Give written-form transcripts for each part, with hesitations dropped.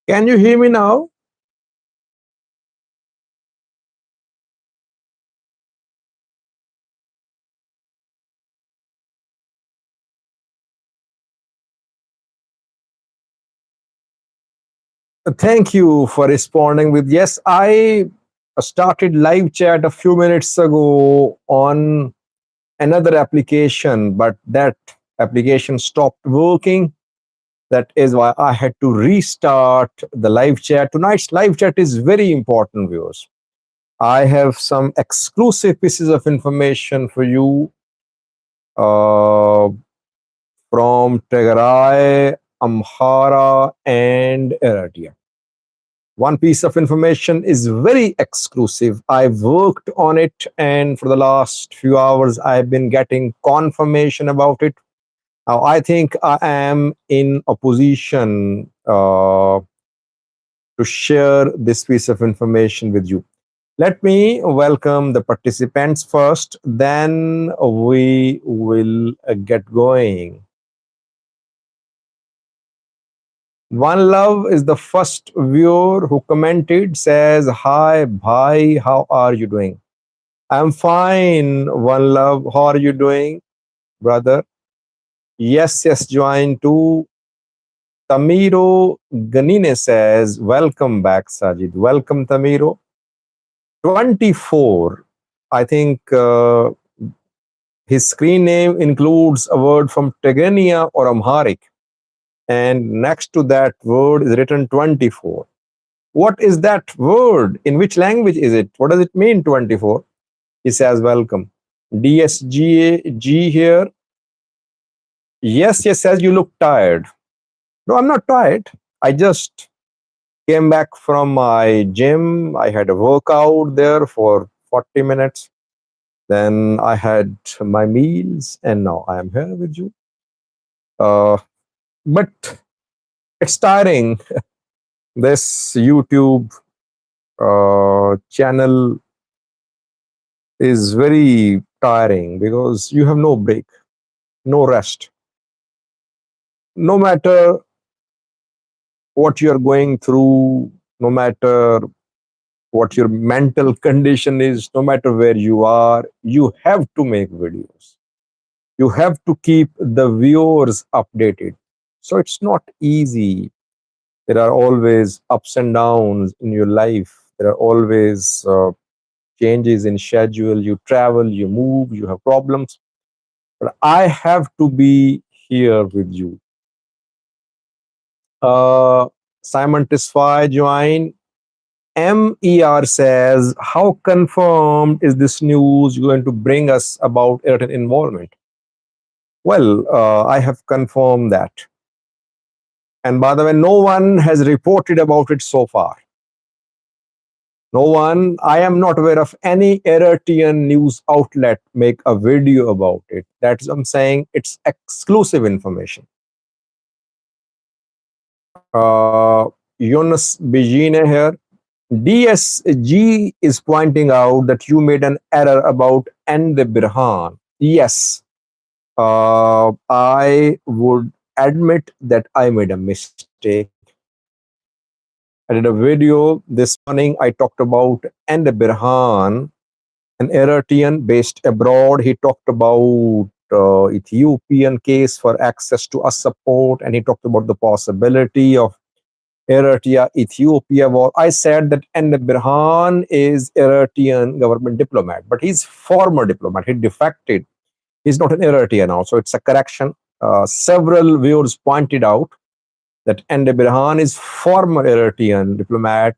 Can you hear me now? Thank you for responding with yes. I started live chat a few minutes ago on another application, but that application stopped working. That is why I had to restart the live chat. Tonight's live chat is very important, viewers. I have some exclusive pieces of information for you uh, from Tigray, Amhara, and Eritrea. One piece of information is very exclusive. I've worked on it, and for the last few hours, I've been getting confirmation about it. Now, I think I am in a position to share this piece of information with you. Let me welcome the participants first, then we will get going. One Love is the first viewer who commented, says, "Hi, bhai, how are you doing?" I'm fine, One Love. How are you doing, brother? Yes, yes, join too. Tamiro Ganine says, "Welcome back, Sajid." Welcome, Tamiro. 24. I think his screen name includes a word from Tigrinya or Amharic. And next to that word is written 24. What is that word? In which language is it? What does it mean, 24? He says, "Welcome." DSGG here. Yes, yes, says, "You look tired." No, I'm not tired. I just came back from my gym. I had a workout there for 40 minutes. Then I had my meals, and now I am here with you. Uh, but it's tiring. This YouTube channel is very tiring because you have no break, no rest. No matter what you're going through, no matter what your mental condition is, no matter where you are, you have to make videos. You have to keep the viewers updated. So it's not easy. There are always ups and downs in your life. There are always changes in schedule. You travel, you move, you have problems. But I have to be here with you. Uh, Simon Tisfai joined. MER says, "How confirmed is this news going to bring us about Eritrean involvement?" Well, I have confirmed that. And by the way, no one has reported about it so far. No one, I am not aware of any Eritrean news outlet make a video about it. That's what I'm saying. It's exclusive information. Yunus Bijine here. DSG is pointing out that you made an error about End Birhan. Yes, I would admit that I made a mistake. I did a video this morning. I talked about End Birhan, an Eritrean based abroad. He talked about Ethiopian case for access to a support, and he talked about the possibility of Eritrea, Ethiopia war. I said that N. Birhan is Eritrean government diplomat, but he's former diplomat. He defected. He's not an Eritrean now, so it's a correction. Several viewers pointed out that N. Birhan is former Eritrean diplomat.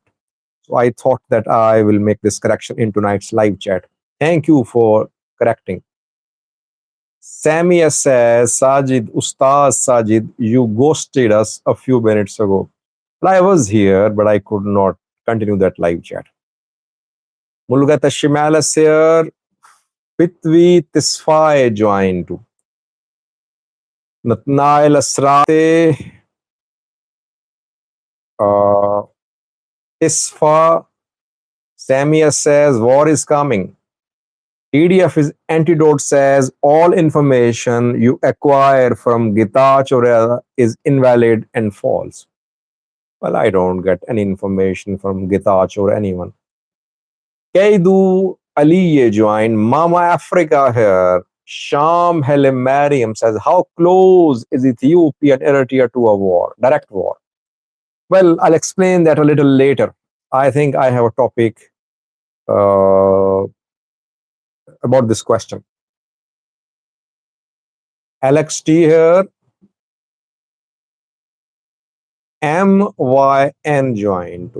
So I thought that I will make this correction in tonight's live chat. Thank you for correcting. Samia says, "Sajid, Ustaz Sajid, you ghosted us a few minutes ago." Well, I was here, but I could not continue that live chat. Mulgata Shimalas here. Pitvi Tisfaye joined too. Natnail Asrate. Tisfa. Samia says, "War is coming." TDF is antidote says, "All information you acquire from Gita Chorya is invalid and false." Well, I don't get any information from Gitach or anyone. Keidu Aliye joined Mama Africa here. Sham Helim Mariam says, how close is Ethiopia and Eritrea to a war, direct war? Well, I'll explain that a little later. I think I have a topic uh, about this question. Alex T here, MYN joined.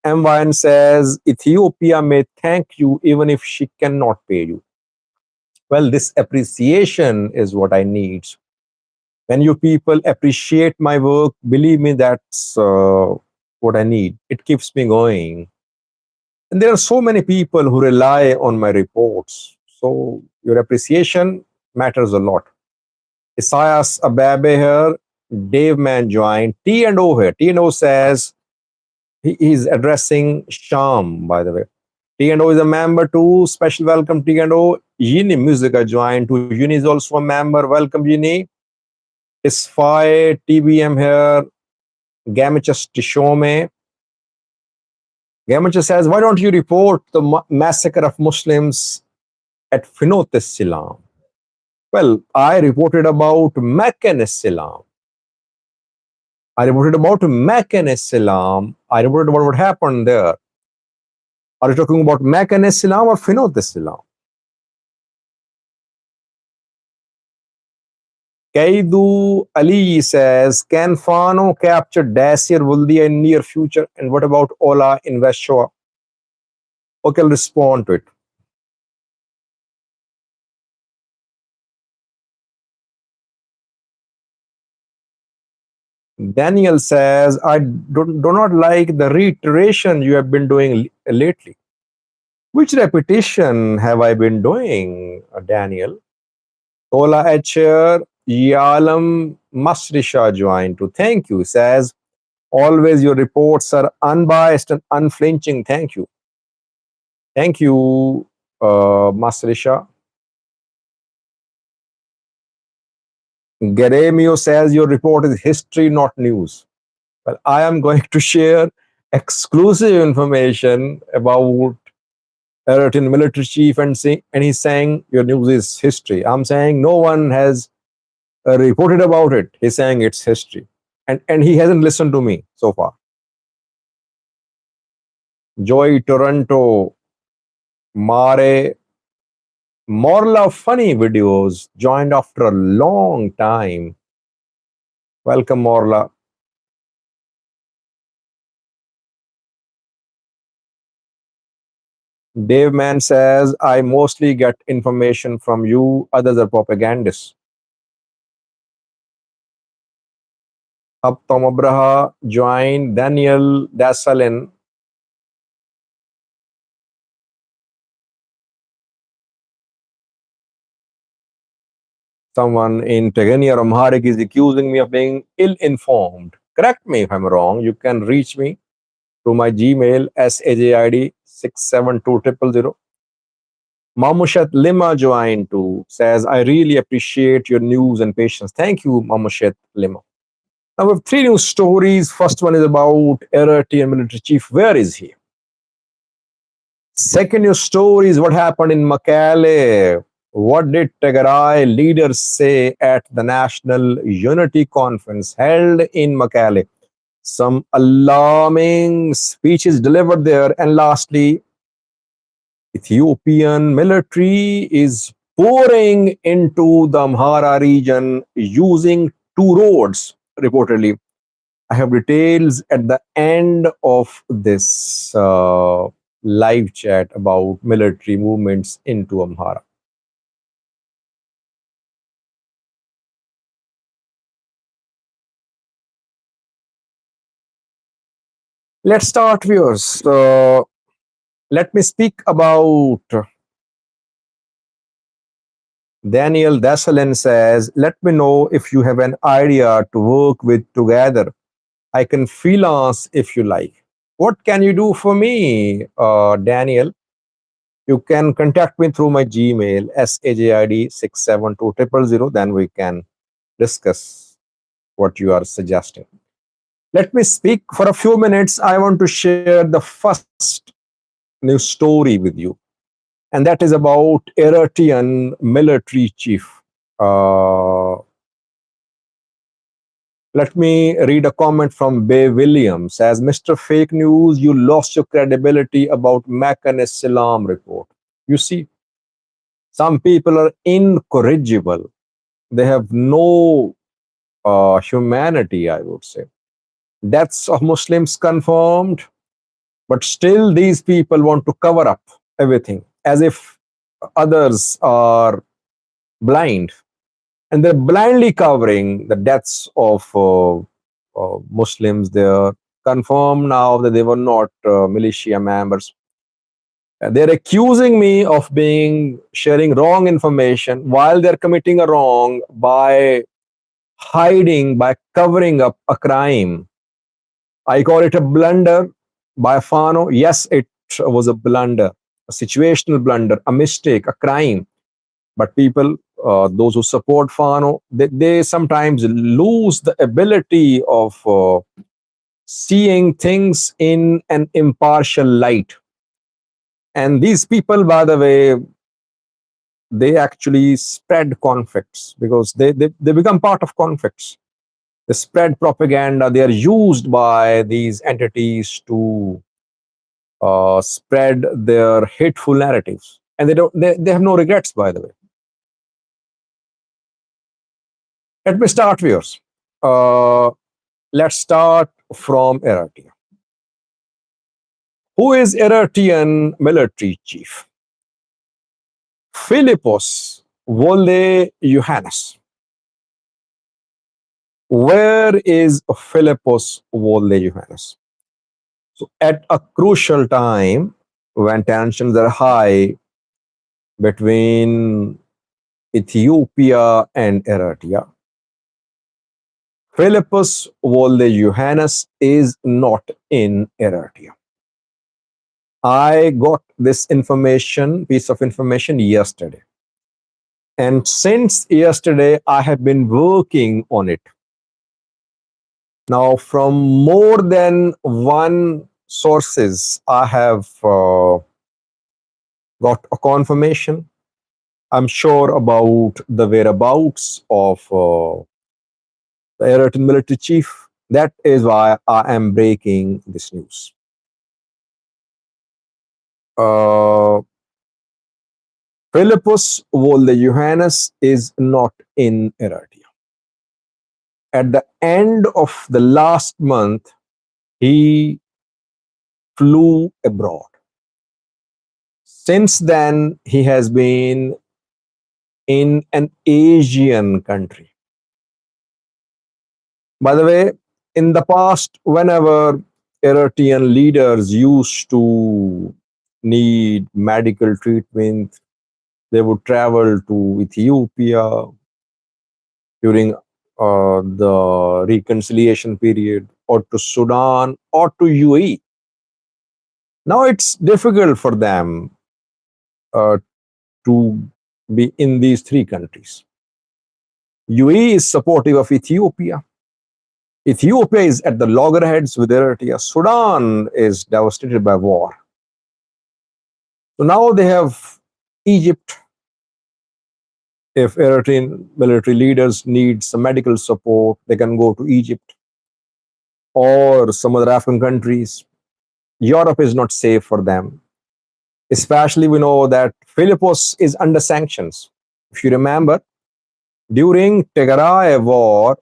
MYN says, Ethiopia may thank you even if she cannot pay you. Well, this appreciation is what I need. When you people appreciate my work, believe me, that's what I need. It keeps me going. And there are so many people who rely on my reports. So your appreciation matters a lot. Isaias Ababe here, Dave Man joined. T and O here. T and O says he is addressing Sham, by the way. T and O is a member too. Special welcome, T and O. Yini Musica joined too. Yini is also a member. Welcome, Yini. Isfai, TBM here. Gamichus Tishome. Gamichus says, why don't you report the massacre of Muslims at Finotis Silam? Well, I reported about Meccan Silam. I reported about Meccan Silam. I reported about what happened there. Are you talking about Meccan Silam or Finotis Silam? Kaidu Ali says, can Fano capture Dacier Wuldia in near future? And what about Ola in West Shore? Okay, I'll respond to it. Daniel says, I do not like the reiteration you have been doing lately. Which repetition have I been doing, Daniel? Ola Etcher, Yalam Masrisha joined to thank you. Says, always your reports are unbiased and unflinching. Thank you. Thank you, Masrisha. Geremio says your report is history, not news. Well, I am going to share exclusive information about Eritrean military chief, and he's saying your news is history. I'm saying no one has reported about it. He's saying it's history, and he hasn't listened to me so far. Joy Toronto, Mare, Morla funny videos joined after a long time. Welcome, Morla. Dave Man says, I mostly get information from you, others are propagandists. Ab Tom Abraha joined Daniel Dasalin. Someone in Tigray or Amharic is accusing me of being ill-informed. Correct me if I'm wrong. You can reach me through my Gmail, sajid6720000. Mamushat Lima joined too, says, I really appreciate your news and patience. Thank you, Mamushat Lima. Now we have three news stories. First one is about Eritrean military chief. Where is he? Second news story is what happened in Mekelle. What did Tigray leaders say at the National Unity Conference held in Mekelle? Some alarming speeches delivered there. And lastly, Ethiopian military is pouring into the Amhara region using two roads, reportedly. I have details at the end of this live chat about military movements into Amhara. Let's start, viewers. Let me speak about Daniel Dasalin says, let me know if you have an idea to work with together. I can freelance if you like. What can you do for me, Daniel? You can contact me through my Gmail, sajid6720000. Then we can discuss. what you are suggesting. Let me speak for a few minutes. I want to share the first news story with you, and that is about Eritrean military chief. Uh, Let me read a comment from Bay Williams. As Mr. Fake News, you lost your credibility about Makan Salam report. You see, some people are incorrigible. They have no humanity, I would say. Deaths of Muslims confirmed, but still these people want to cover up everything as if others are blind. And they're blindly covering the deaths of Muslims. They're confirmed now that they were not militia members. They're accusing me of being sharing wrong information while they're committing a wrong by hiding, by covering up a crime. I call it a blunder by Fano. Yes, it was a blunder, a situational blunder, a mistake, a crime. But people, those who support Fano, they sometimes lose the ability of seeing things in an impartial light. And these people, by the way, they actually spread conflicts because they become part of conflicts. They spread propaganda. They are used by these entities to spread their hateful narratives. And they have no regrets, by the way. Let me start with yours. Uh, let's start from Eritrea. Who is Eritrean military chief? Philippos Volde Johannes. Where is Philippos Volde Johannes? So, at a crucial time when tensions are high between Ethiopia and Eritrea, Philippos Volde Johannes is not in Eritrea. I got this piece of information yesterday. And since yesterday, I have been working on it. Now, from more than one sources, I have got a confirmation. I'm sure about the whereabouts of the Eritrean military chief. That is why I am breaking this news. Uh, Philippus Volde Johannes is not in Eritrea. At the end of the last month, he flew abroad. Since then, he has been in an Asian country. By the way, in the past, whenever Eritrean leaders used to need medical treatment, they would travel to Ethiopia during the reconciliation period, or to Sudan, or to UAE. Now it's difficult for them uh, to be in these three countries. UAE is supportive of Ethiopia. Ethiopia is at the loggerheads with Eritrea. Sudan is devastated by war. So now they have Egypt. If Eritrean military leaders need some medical support, they can go to Egypt or some other African countries. Europe is not safe for them. Especially, we know that Philippos is under sanctions. If you remember, during Tigray war,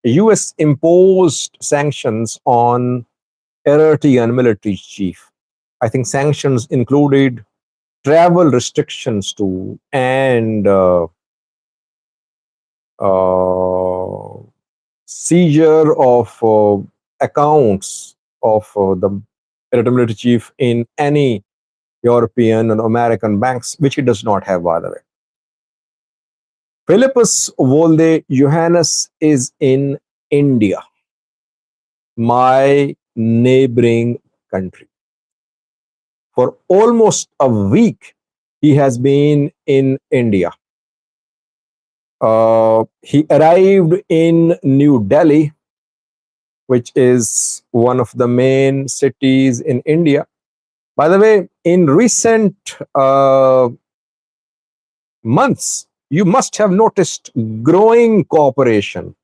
US imposed sanctions on Eritrean military chief. I think sanctions included travel restrictions too, and uh, seizure of accounts of the Eritrean military chief in any European and American banks, which he does not have, by the way. Philippus Volde Johannes is in India, my neighboring country. For almost a week, he has been in India. He arrived in New Delhi, which is one of the main cities in India. By the way, in recent months, you must have noticed growing cooperation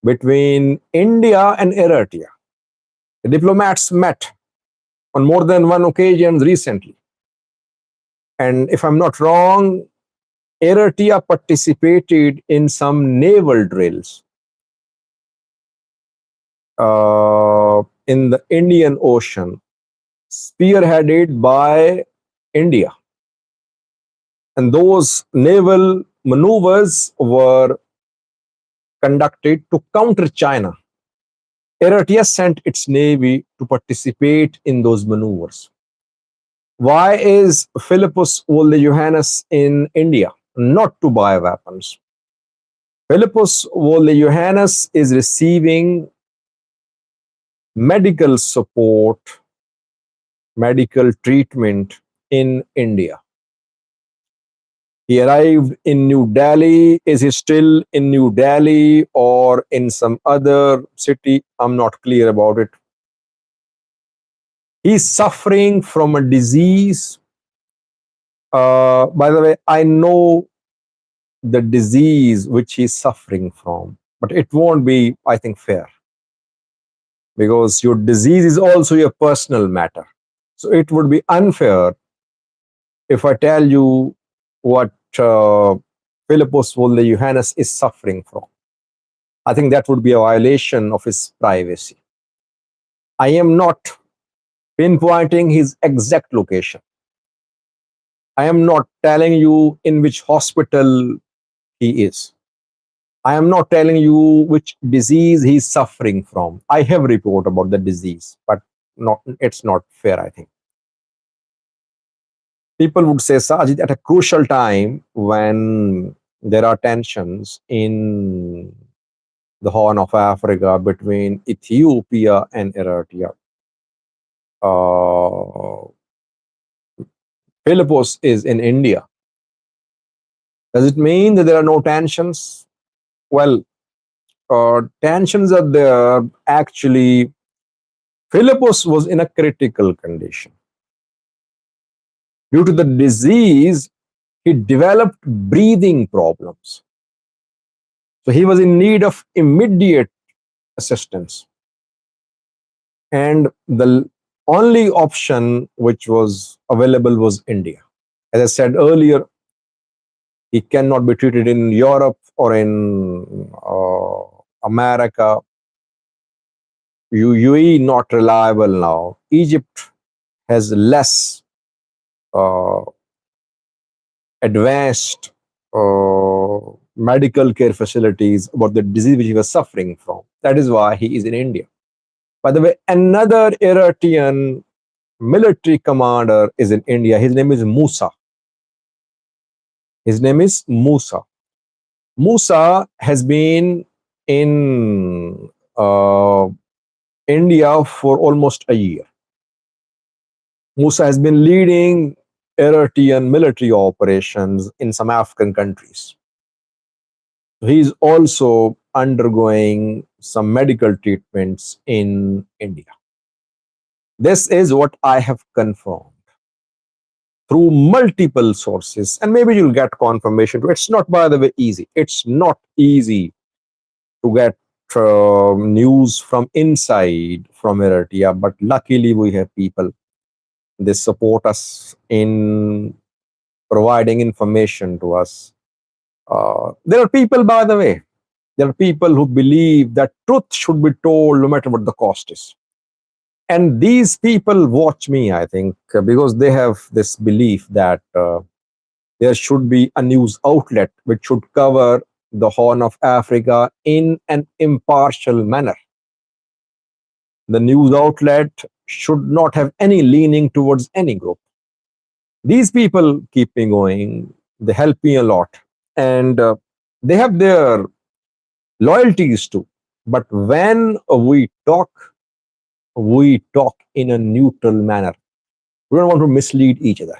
between India and Eritrea. The diplomats met on more than one occasion recently. And if I'm not wrong, Eritrea participated in some naval drills in the Indian Ocean, spearheaded by India. And those naval maneuvers were conducted to counter China. Eritrea sent its navy to participate in those maneuvers. Why is Philippus Johannes in India? Not to buy weapons. Philippus Johannes is receiving medical support, medical treatment in India. He arrived in New Delhi. Is he still in New Delhi or in some other city? I'm not clear about it. He's suffering from a disease. By the way, I know the disease which he's suffering from, but it won't be, I think, fair because your disease is also your personal matter. So it would be unfair if I tell you what Philippus Johannes is suffering from. I think that would be a violation of his privacy. I am not pinpointing his exact location. I am not telling you in which hospital he is. I am not telling you which disease he is suffering from. I have a report about the disease, but it's not fair, I think. People would say, Sajid, at a crucial time when there are tensions in the Horn of Africa between Ethiopia and Eritrea, uh, Philippus is in India. Does it mean that there are no tensions? Well, tensions are there. Actually, Philippus was in a critical condition. Due to the disease, he developed breathing problems. So he was in need of immediate assistance. And the only option which was available was India. As I said earlier, he cannot be treated in Europe or in America. UAE not reliable now. Egypt has less uh, advanced medical care facilities about the disease which he was suffering from. That is why he is in India. By the way, another Eritrean military commander is in India. His name is Musa. His name is Musa. Musa has been in India for almost a year. Musa has been leading Eritrean military operations in some African countries. He is also undergoing some medical treatments in India. This is what I have confirmed through multiple sources, and maybe you'll get confirmation too. It's not, by the way, easy. It's not easy to get news from inside from Eritrea, but luckily we have people. They support us in providing information to us. There are people, by the way, there are people who believe that truth should be told no matter what the cost is. And these people watch me, I think, because they have this belief that there should be a news outlet which should cover the Horn of Africa in an impartial manner. The news outlet should not have any leaning towards any group. These people keep me going. They help me a lot. And they have their loyalties too. But when we talk in a neutral manner. We don't want to mislead each other.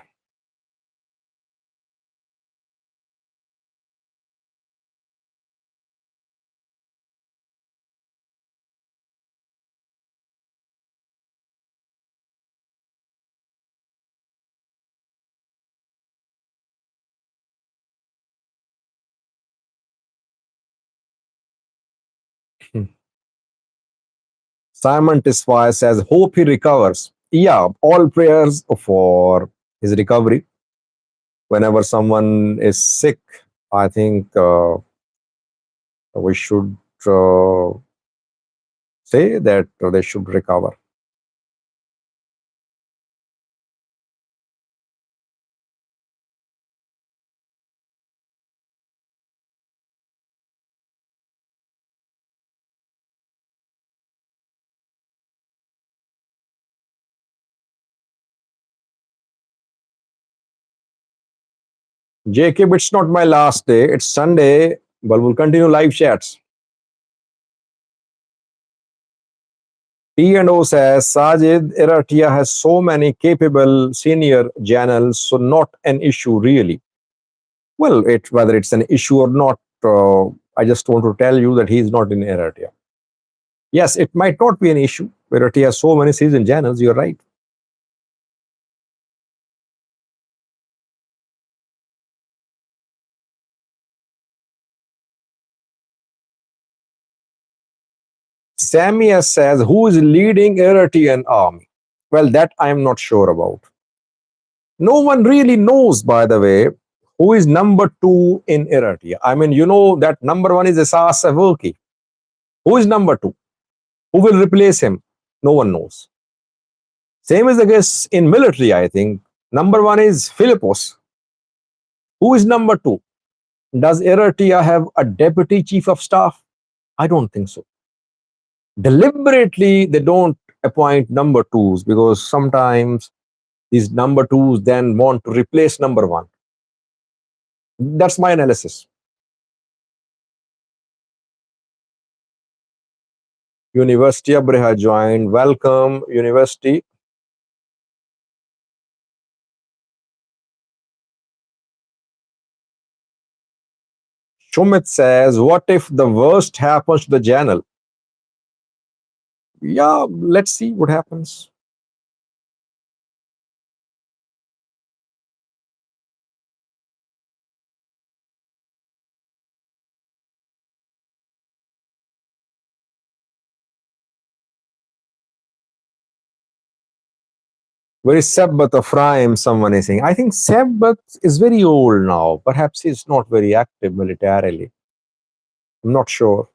Simon Tisfire says, hope he recovers. Yeah, all prayers for his recovery. Whenever someone is sick, I think we should say that they should recover. Jacob, it's not my last day. It's Sunday, but we'll continue live chats. T&O says, Sajid, Eratia has so many capable senior channels, so not an issue really. Well, whether it's an issue or not, I just want to tell you that he's not in Eratia. Yes, it might not be an issue. Eratia has so many season channels, you're right. Samia says, who is leading Eritrean army? Well, that I'm not sure about. No one really knows, by the way, who is number two in Eritrea. I mean, you know that number one is Esas Afwerki. Who is number two? Who will replace him? No one knows. Same as the case in military, I think. Number one is Philippos. Who is number two? Does Eritrea have a deputy chief of staff? I don't think so. Deliberately, they don't appoint number twos because sometimes these number twos then want to replace number one. That's my analysis. University Abreha joined. Welcome, University. Shumit says, what if the worst happens to the channel? Yeah, let's see what happens. Where is Sabbath Ephraim? Someone is saying. I think Sabbath is very old now. Perhaps he's not very active militarily. I'm not sure.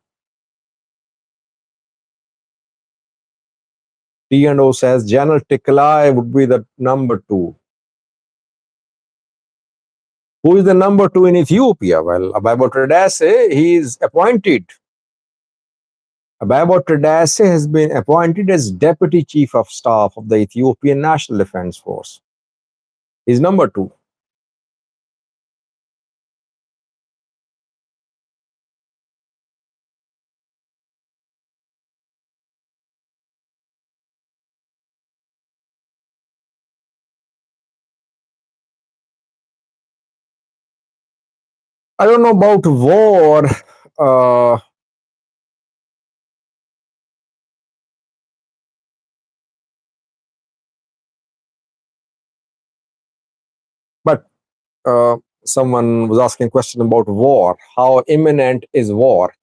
T&O says General Tiklai would be the number two. Who is the number two in Ethiopia? Well, Ababo Tredase, he is appointed. Ababo Tredase has been appointed as Deputy Chief of Staff of the Ethiopian National Defense Force. He's number two. I don't know about war. Uh, but someone was asking a question about war. How imminent is war?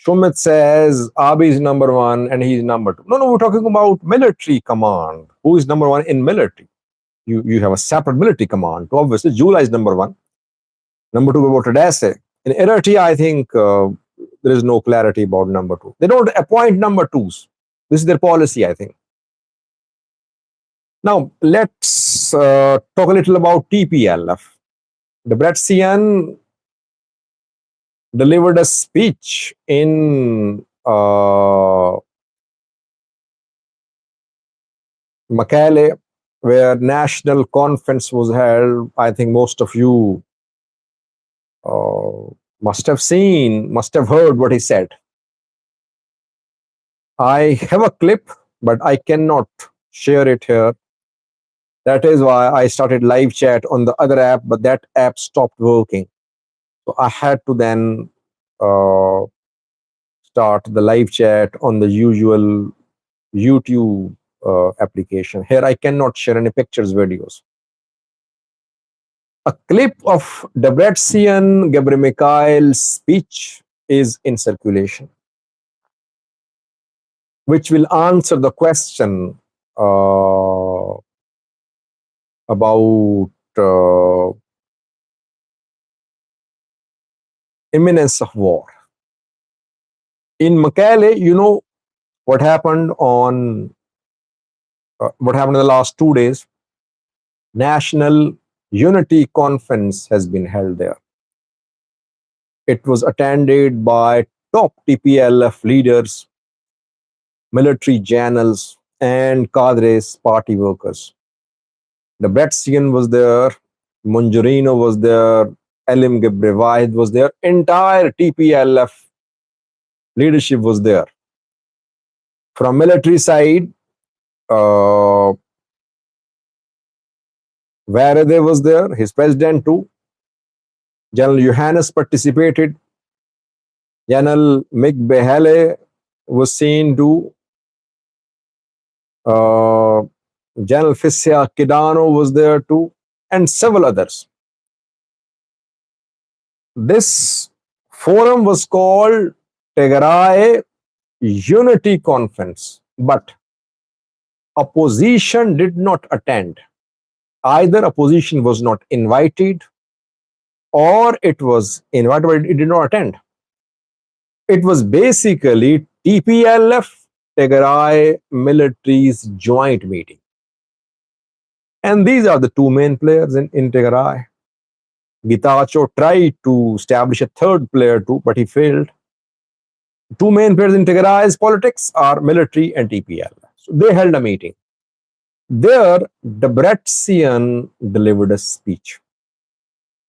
Shumit says Abiy is number one and he's number two. No, we're talking about military command. Who is number one in military? You have a separate military command. So obviously, Jula is number one. Number two, about Tadesse. In Eritrea, I think there is no clarity about number two. They don't appoint number twos. This is their policy, I think. Now, let's talk a little about TPLF. Debretsion delivered a speech in Makale, where national conference was held. I think most of you must have seen, must have heard what he said. I have a clip, but I cannot share it here. That is why I started live chat on the other app, but that app stopped working. So I had to then start the live chat on the usual YouTube application. Here I cannot share any pictures, videos. A clip of Debretsion Gebremichael's speech is in circulation, which will answer the question uh, about imminence of war. In Mekelle, you know what happened in the last 2 days. National Unity Conference has been held there. It was attended by top TPLF leaders, military generals, and cadres, party workers. The Debretsion was there, Munjurino was there, Elim Gebrevaid was there, entire TPLF leadership was there. From military side, uh, Varade was there, his president too. General Johannes participated. General Mick Behele was seen too. General Fissia Kidano was there too, and several others. This forum was called Tigray Unity Conference, but opposition did not attend. Either opposition was not invited or it was invited but it did not attend. It was basically TPLF Tigray military's joint meeting. And these are the two main players in Tigray. Getachew tried to establish a third player too, but he failed. Two main players in Tigray's politics are military and TPLF. So they held a meeting. There, Debretsion delivered a speech.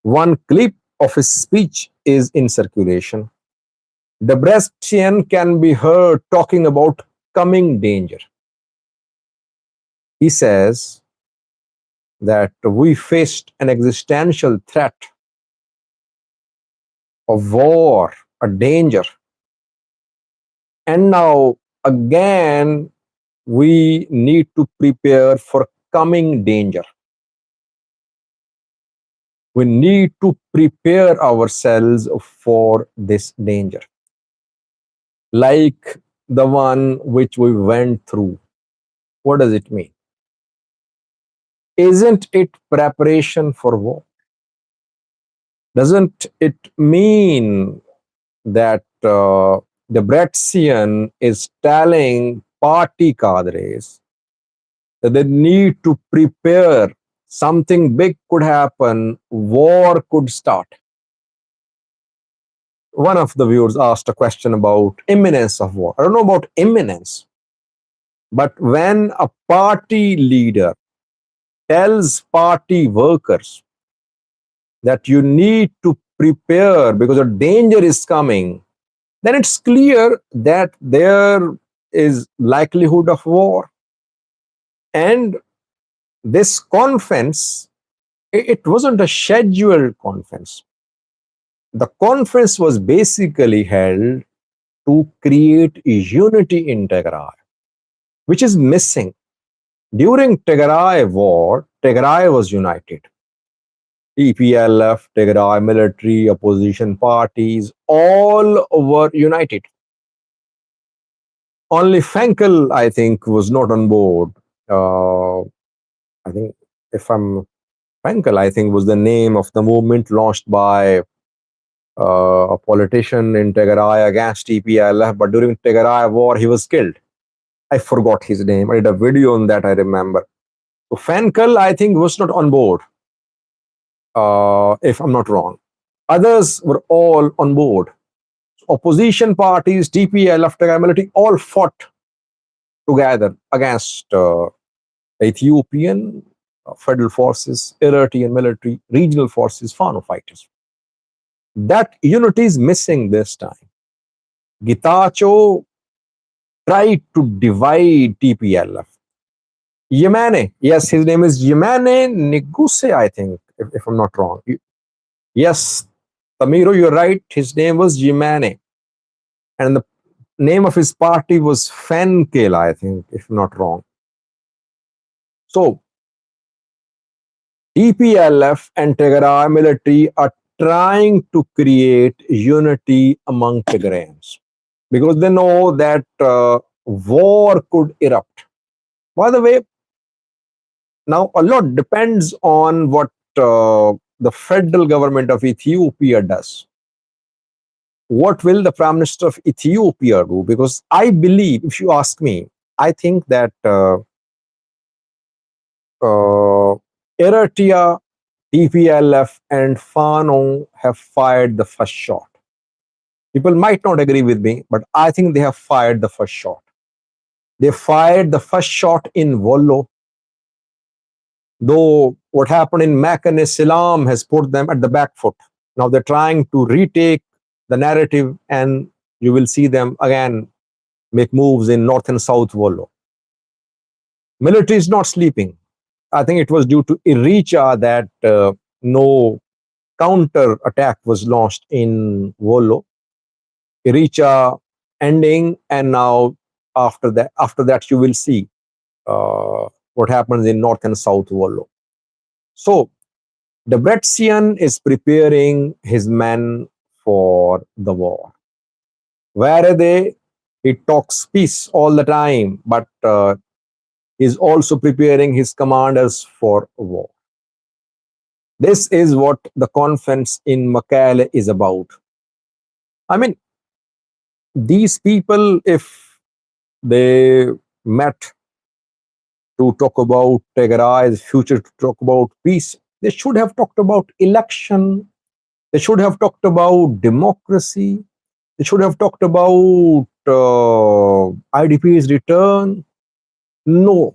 One clip of his speech is in circulation. Debretsion can be heard talking about coming danger. He says that we faced an existential threat of war, a danger. And now again, we need to prepare for coming danger. We need to prepare ourselves for this danger, like the one which we went through. What does it mean? Isn't it preparation for war? Doesn't it mean that Debretsion is telling party cadres that they need to prepare? Something big could happen, war could start. One of the viewers asked a question about imminence of war. I don't know about imminence, but when a party leader tells party workers that you need to prepare because a danger is coming, then it's clear that there is likelihood of war. And this conference, it wasn't a scheduled conference. The conference was basically held to create unity in Tigray, which is missing. During Tigray war, Tigray was united. TPLF, Tigray military, opposition parties, all were united. Only Fenkel, I think, was not on board. I think, if I'm Fenkel, I think was the name of the movement launched by a politician in Tigray against TPLF, but during Tigray war, he was killed. I forgot his name. I did a video on that, I remember. So Fenkel, I think, was not on board, if I'm not wrong. Others were all on board. Opposition parties, TPLF, Tigray military, all fought together against Ethiopian federal forces, Eritrean military, regional forces, Fano fighters. That unity is missing this time. Getachew tried to divide TPLF. Yemane, yes, his name is Yemane Neguse, I think, if I'm not wrong. Yes, Tamiro, you're right. His name was Yemane. And the name of his party was Fenkel, I think, if I'm not wrong. So, TPLF and Tigray military are trying to create unity among Tigrayans because they know that war could erupt. By the way, now a lot depends on what the federal government of Ethiopia does. What will the Prime Minister of Ethiopia do? Because I believe, if you ask me, I think that uh, Eritrea, TPLF, and Fano have fired the first shot. People might not agree with me, but I think they have fired the first shot. They fired the first shot in Wollo, though what happened in Mecca Salam has put them at the back foot. Now they're trying to retake the narrative, and you will see them again make moves in north and south Wollo. Military is not sleeping. I think it was due to Eritrea that no counter attack was launched in Wollo. Eritrea ending, and now after that you will see what happens in north and south Wollo. So Debrecen is preparing his men for the war. Where are they? He talks peace all the time, but is also preparing his commanders for war. This is what the conference in Mekelle is about. I mean, these people, if they met to talk about Tigray's future, to talk about peace, they should have talked about election. They should have talked about democracy. They should have talked about IDP's return. No,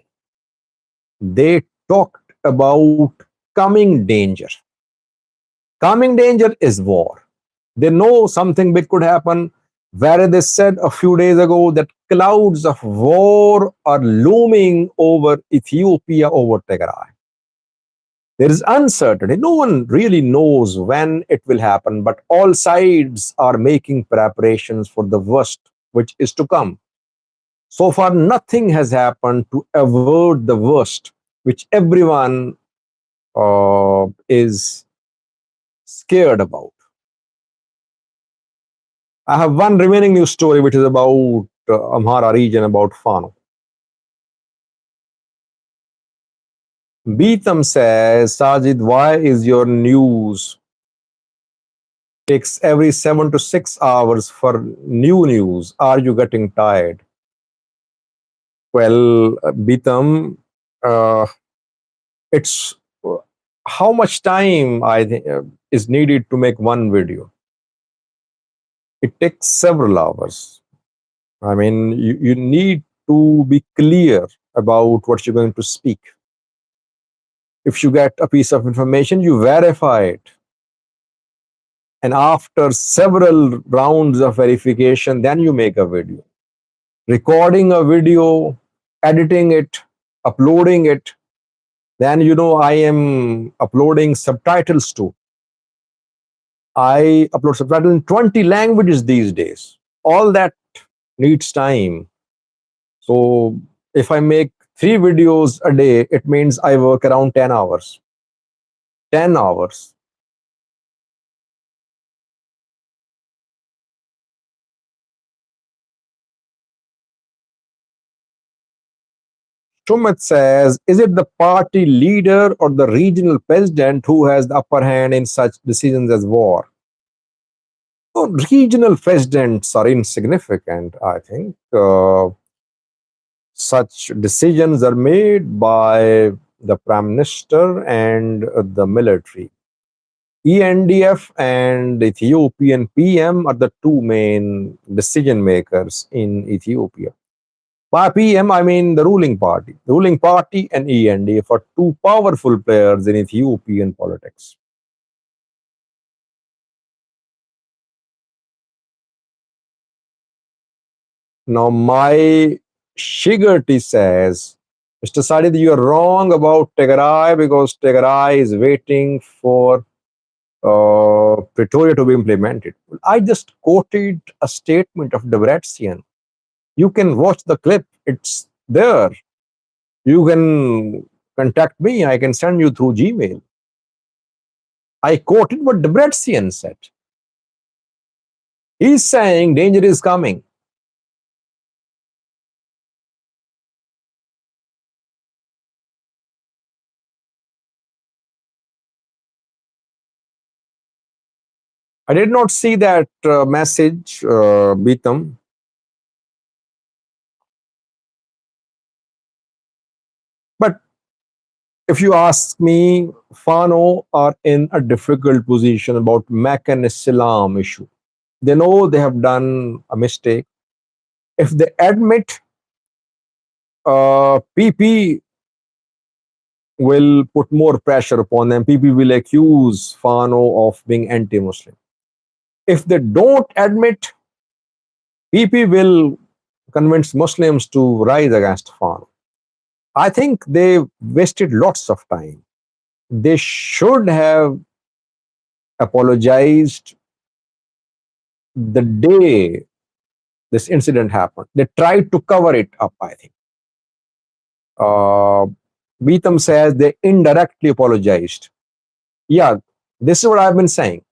they talked about coming danger. Coming danger is war. They know something big could happen. Where they said a few days ago that clouds of war are looming over Ethiopia, over Tigray. There is uncertainty. No one really knows when it will happen, but all sides are making preparations for the worst, which is to come. So far, nothing has happened to avert the worst, which everyone is scared about. I have one remaining news story, which is about Amhara region, about Fano. Beetham says, Sajid, why is your news takes every 7 to 6 hours for new news? Are you getting tired? Well, Beetham, uh, it's how much time I think is needed to make one video. It takes several hours. I mean, you need to be clear about what you're going to speak. If you get a piece of information, you verify it. And after several rounds of verification, then you make a video. Recording a video, editing it, uploading it, then I am uploading subtitles too. I upload subtitles in 20 languages these days. All that needs time. So if I make 3 videos a day, it means I work around 10 hours. 10 hours. Shumat says, is it the party leader or the regional president who has the upper hand in such decisions as war? So regional presidents are insignificant, I think. Such decisions are made by the Prime Minister and the military. ENDF and the Ethiopian PM are the two main decision makers in Ethiopia. By PM, I mean the ruling party. The ruling party and ENDF are two powerful players in Ethiopian politics. Now, my Shigerty says, Mr. Sadid, you are wrong about Tigray because Tigray is waiting for Pretoria to be implemented. I just quoted a statement of Debrecen. You can watch the clip, it's there. You can contact me, I can send you through Gmail. I quoted what Debretsian said. He's saying danger is coming. I did not see that message, Beatam. But if you ask me, Fano are in a difficult position about Mac and Islam issue. They know they have done a mistake. If they admit, PP will put more pressure upon them. PP will accuse Fano of being anti-Muslim. If they don't admit, PP will convince Muslims to rise against Fano. I think they wasted lots of time. They should have apologized the day this incident happened. They tried to cover it up, I think. Uh, Beetham says they indirectly apologized. Yeah, this is what I've been saying.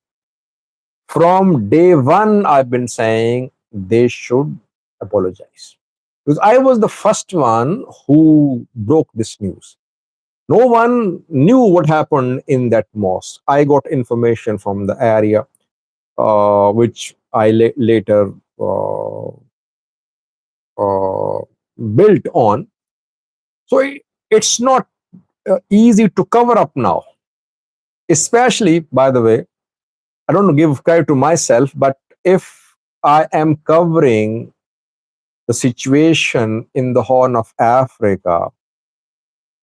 From day one, I've been saying they should apologize. Because I was the first one who broke this news. No one knew what happened in that mosque. I got information from the area, which I later uh, uh, built on. So it's not easy to cover up now. Especially, by the way, I don't give credit to myself, but if I am covering the situation in the Horn of Africa,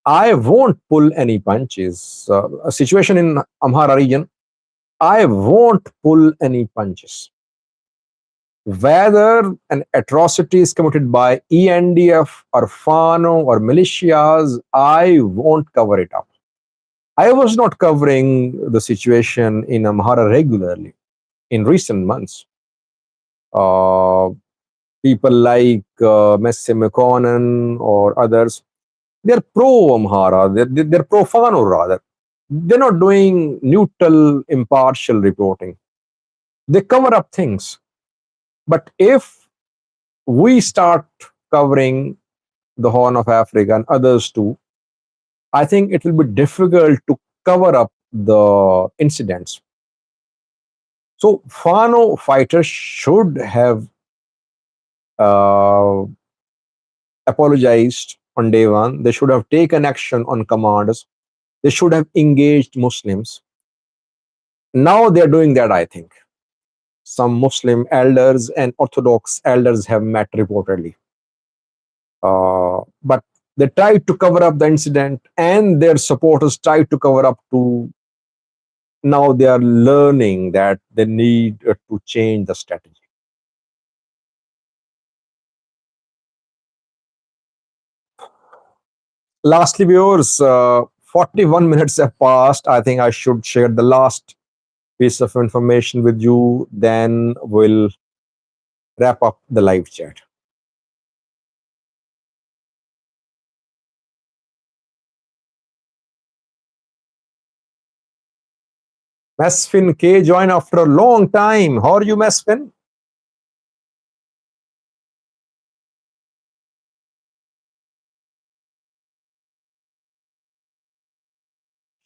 I won't pull any punches. A situation in Amhara region, I won't pull any punches. Whether an atrocity is committed by ENDF or Fano or militias, I won't cover it up. I was not covering the situation in Amhara regularly in recent months. Uh, People like Messi McConnell or others, they're pro Amhara, they're pro Fano rather. They're not doing neutral, impartial reporting. They cover up things. But if we start covering the Horn of Africa and others too, I think it will be difficult to cover up the incidents. So Fano fighters should have uh, apologized on day one. They should have taken action on commanders. They should have engaged Muslims. Now they're doing that, I think. Some Muslim elders and Orthodox elders have met reportedly. But they tried to cover up the incident, and their supporters tried to cover up too. Now they are learning that they need to change the strategy. Lastly, viewers, 41 minutes have passed. I think I should share the last piece of information with you. Then we'll wrap up the live chat. Mesfin K joined after a long time. How are you, Mesfin?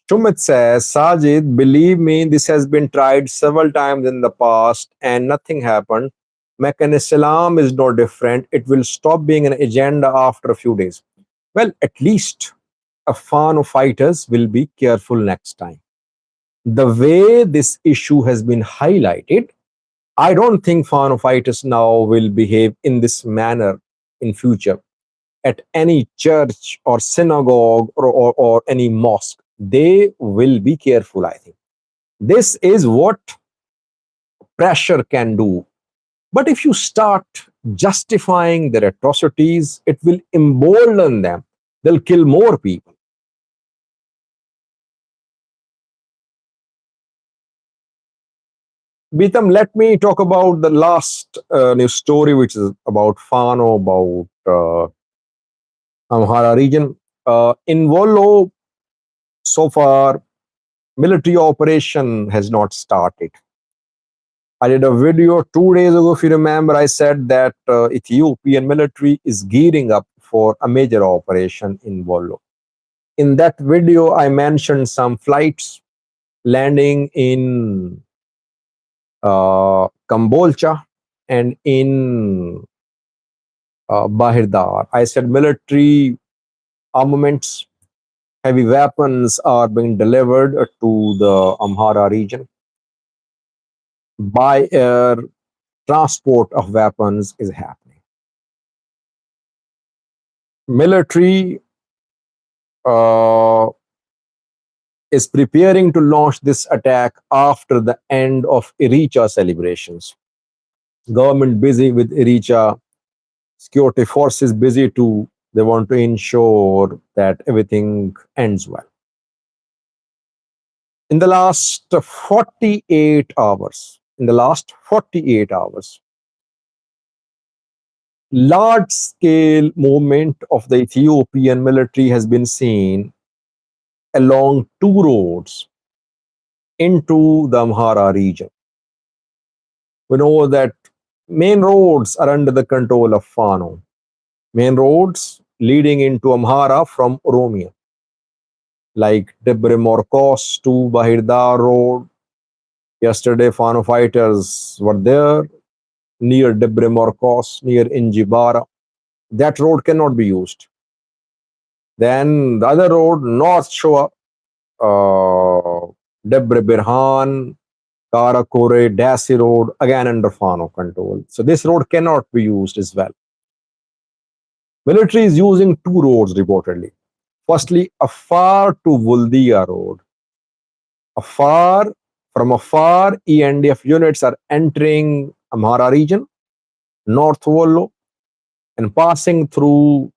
Shumit says, Sajid, believe me, this has been tried several times in the past and nothing happened. Meccan Islam is no different. It will stop being an agenda after a few days. Well, at least a fan of fighters will be careful next time. The way this issue has been highlighted, I don't think fan of fighters now will behave in this manner in future at any church or synagogue or any mosque. They will be careful, I think. This is what pressure can do. But if you start justifying their atrocities, it will embolden them. They'll kill more people. Beatam, let me talk about the last news story, which is about Fano, about Amhara region. In Wollo, so far, military operation has not started. I did a video 2 days ago, if you remember. I said that Ethiopian military is gearing up for a major operation in Wollo. In that video, I mentioned some flights landing in Kambolcha and in Bahirdar. I said military armaments, heavy weapons are being delivered to the Amhara region. By air transport of weapons is happening. Military uh, is preparing to launch this attack after the end of Eritrea celebrations. Government busy with Eritrea, security forces busy too. They want to ensure that everything ends well. In the last 48 hours, large scale movement of the Ethiopian military has been seen along two roads into the Amhara region. We know that main roads are under the control of Fano. Main roads leading into Amhara from Oromia, like Debre Morkos to Bahirdar Road. Yesterday, Fano fighters were there near Debre Morkos, near Injibara. That road cannot be used. Then the other road, North Shore, Debre Birhan, Karakore, Dasi Road, again under Fano control. So this road cannot be used as well. Military is using two roads reportedly. Firstly, Afar to Vuldia Road. From afar, ENDF units are entering Amhara region, North Wollo, and passing through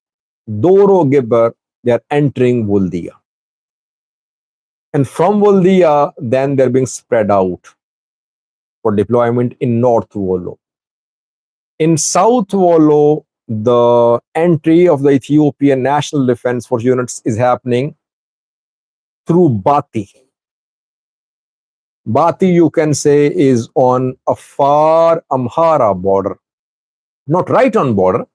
Doro Gibber, they are entering Vuldia. And from Vuldia, then they're being spread out for deployment in North Wollo. In South Wollo, the entry of the Ethiopian National Defense Force units is happening through Bati. Bati, you can say, is on a far Amhara border. Not right on border,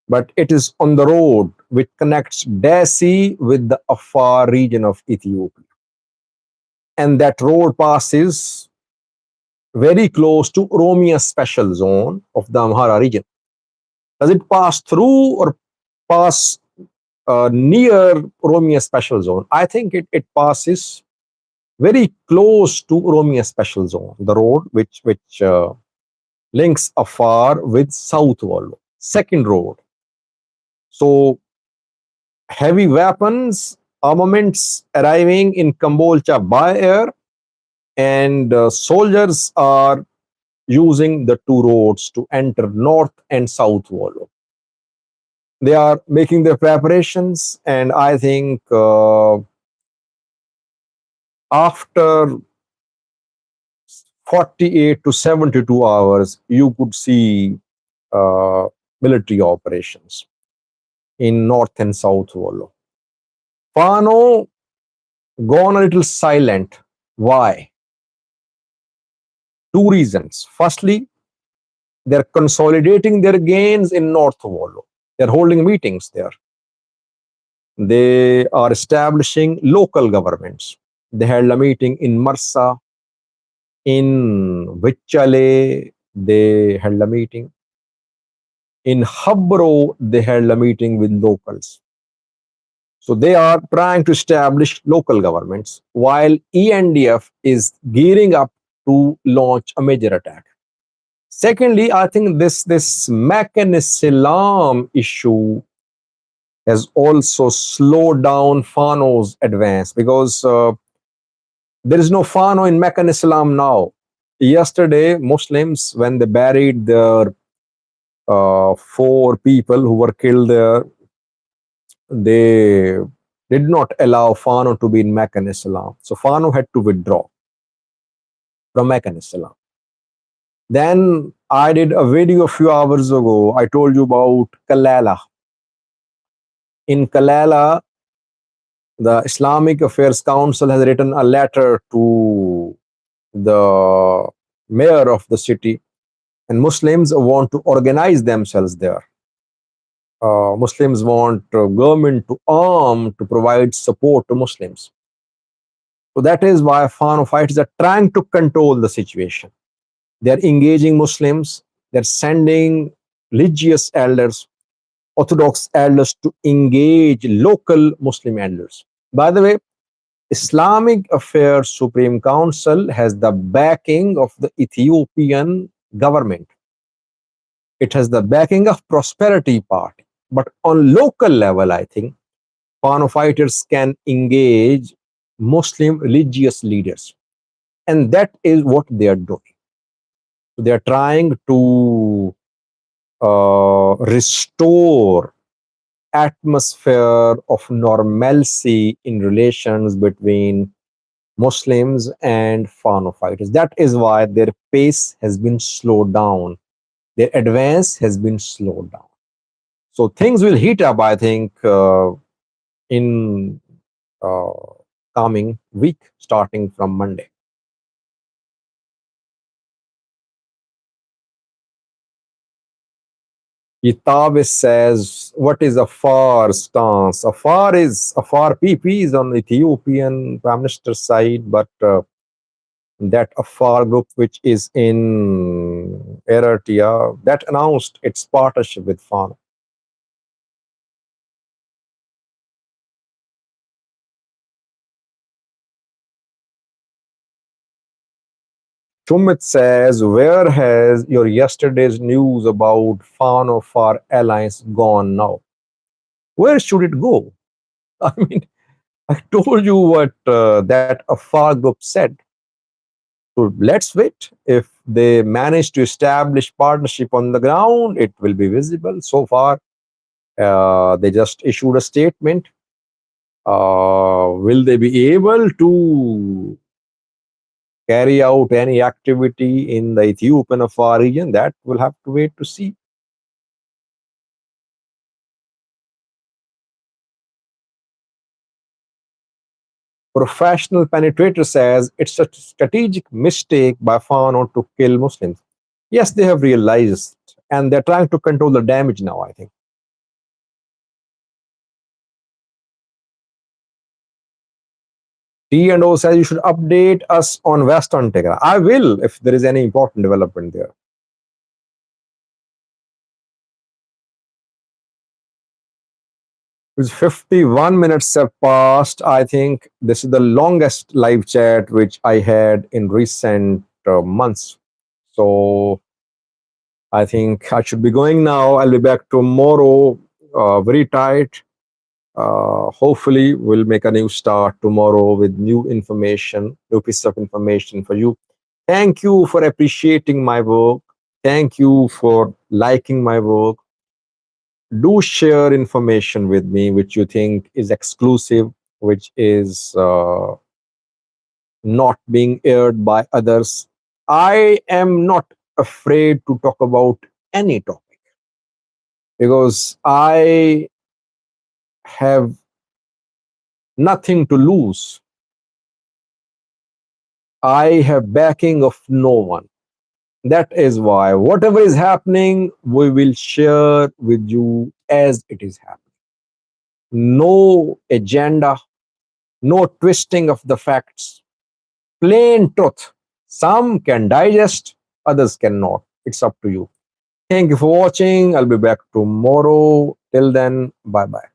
but it is on the road which connects Desi with the Afar region of Ethiopia. And that road passes very close to Oromia special zone of the Amhara region. Does it pass through or pass near Oromia special zone? I think it passes very close to Oromia special zone, the road which links Afar with South Wollo, second road. So heavy weapons, armaments arriving in Kambolcha by air, and soldiers are using the two roads to enter North and South Wollo. They are making their preparations, and I think after 48 to 72 hours, you could see uh, military operations in North and South Wollo. Fano gone a little silent. Why? Two reasons. Firstly, they're consolidating their gains in North Wollo. They're holding meetings there. They are establishing local governments. They held a meeting in Marsa, in Vichale, they held a meeting. In Habro, they held a meeting with locals. So they are trying to establish local governments while ENDF is gearing up to launch a major attack. Secondly, I think this Mechanisilam issue has also slowed down Fano's advance because there is no Fano in Mechanisilam now. Yesterday, Muslims, when they buried their four people who were killed there, they did not allow Fano to be in Mechanisilam. So Fano had to withdraw from Mechanisilam. Then I did a video a few hours ago. I told you about Kalala. In Kalala, The Islamic Affairs Council has written a letter to the mayor of the city, and Muslims want to organize themselves there. Muslims want government to arm to provide support to Muslims. So that is why Fano fighters are trying to control the situation. They are engaging Muslims. They're sending religious elders, Orthodox elders to engage local Muslim elders. By the way, Islamic Affairs Supreme Council has the backing of the Ethiopian government. It has the backing of Prosperity Party. But on local level, I think Fano fighters can engage Muslim religious leaders. And that is what they are doing. They are trying to restore atmosphere of normalcy in relations between Muslims and Fano fighters. That is why their pace has been slowed down. Their advance has been slowed down. So things will heat up, I think, in uh, coming week, starting from Monday. Itabe says, what is Afar stance? Afar PP is on Ethiopian Prime Minister's side, but that Afar group, which is in Eritrea, that announced its partnership with Fano. Chumit says, where has your yesterday's news about Fano Far Alliance gone now? Where should it go? I mean, I told you what that Afar group said. So let's wait. If they manage to establish partnership on the ground, it will be visible. So far, they just issued a statement. Will they be able to carry out any activity in the Ethiopian Afar region? That we'll have to wait to see. Professional penetrator says it's a strategic mistake by Fano to kill Muslims. Yes, they have realized, and they're trying to control the damage now, I think. T and O says you should update us on Western Tigray. I will if there is any important development there. It's 51 minutes have passed. I think this is the longest live chat which I had in recent months. So I think I should be going now. I'll be back tomorrow, very tight. Hopefully, we'll make a new start tomorrow with new information, new piece of information for you. Thank you for appreciating my work. Thank you for liking my work. Do share information with me which you think is exclusive, which is not being aired by others. I am not afraid to talk about any topic because I have nothing to lose. I have backing of no one. That is why whatever is happening, we will share with you as it is happening. No agenda, no twisting of the facts, plain truth. Some can digest, others cannot. It's up to you. Thank you for watching. I'll be back tomorrow. Till then, bye bye.